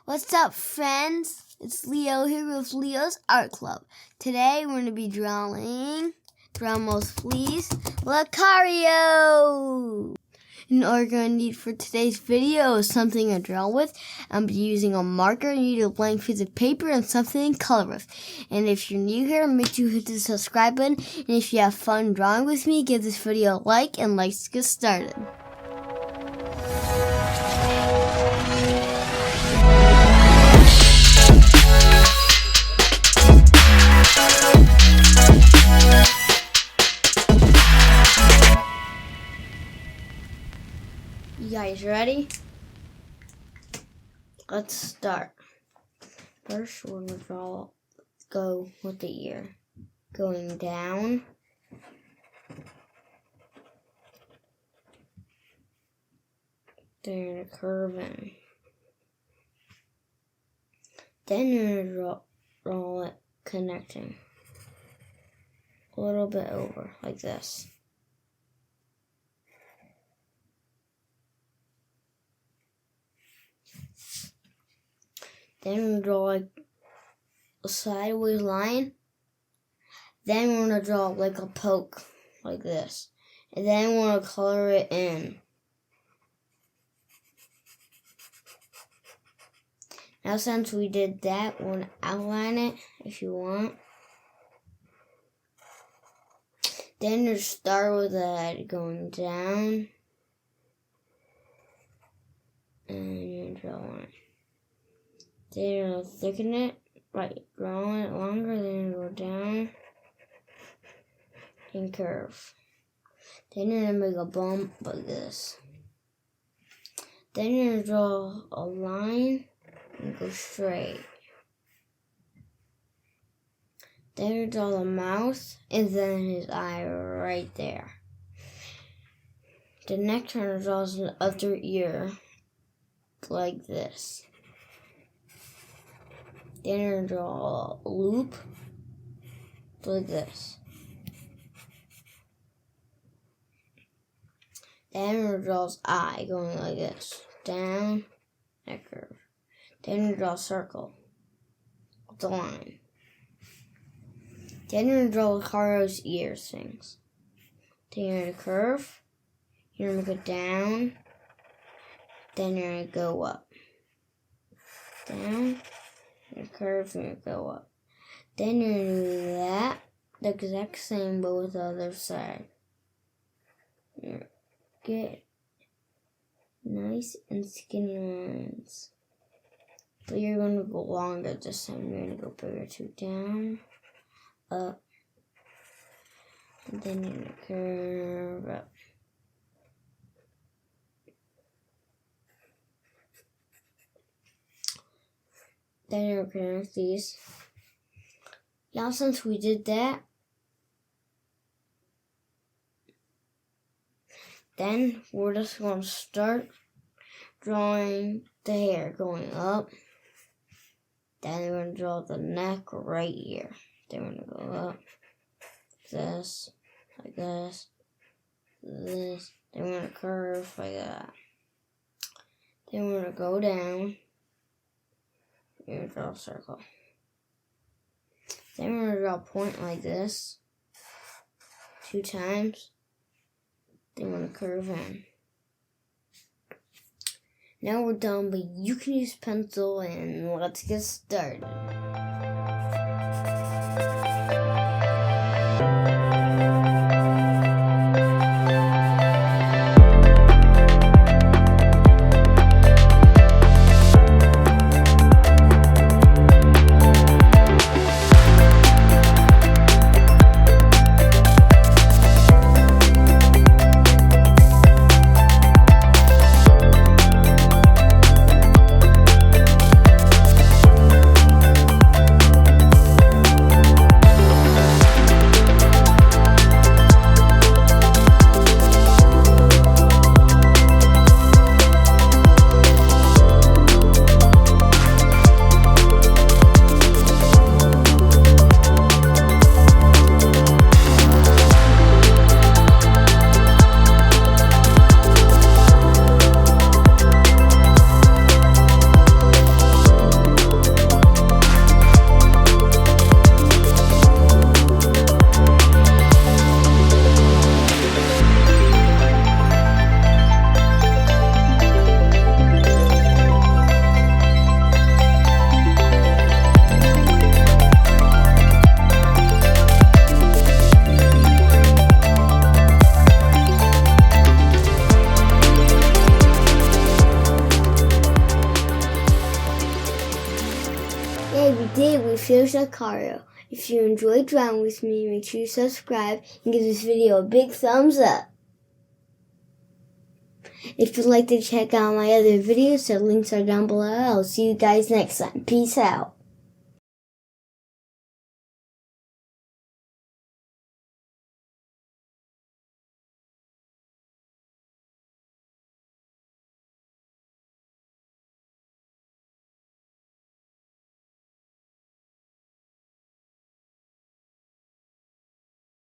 What's up, friends? It's Leo here with Leo's Art Club. Today we're going to be drawing, most please, Lucario! And all you're going to need for today's video is something to draw with. I'm using a marker. You need a blank piece of paper and something to color with. And if you're new here, make sure you hit the subscribe button. And if you have fun drawing with me, give this video a like, and let's get started. You guys ready? Let's start. First, we're gonna go with the ear. Going down. Then curve in. Then you're gonna draw it connecting. A little bit over, like this. Then we're going to draw like a sideways line. Then we're going to draw like a poke, like this. And then we're going to color it in. Now since we did that, we're going to outline it if you want. Then you start with the head going down. And you draw it. Then you're going to thicken it, drawing it longer, then you go down and curve. Then you're going to make a bump like this. Then you're going to draw a line and go straight. Then you draw the mouth and then his eye right there. The next one draws the other ear like this. Then you're going to draw a loop like this. Then you're going to draw his eye going like this. Down, that curve. Then you're going to draw a circle with the line. Then you're going to draw Lucario's ears things. Then you're going to curve. You're going to go down. Then you're going to go up. Down. And curve and go up. Then you're going to do that, the exact same, but with the other side. Get nice and skinny lines. But you're going to go longer this time. You're going to go bigger too. Down, up, and then you're going to curve up. Then you're going to connect these. Now since we did that, then we're just going to start drawing the hair going up. Then we're going to draw the neck right here. Then we're going to go up, this, like this, this. Then we're going to curve like that. Then we're going to go down. You're going to draw a circle. Then we're going to draw a point like this 2 times. Then we're going to curve in. Now we're done, but you can use pencil, and let's get started. did. We finished Lucario. If you enjoyed drawing with me, make sure you subscribe and give this video a big thumbs up. If you'd like to check out my other videos, the links are down below. I'll see you guys next time. Peace out.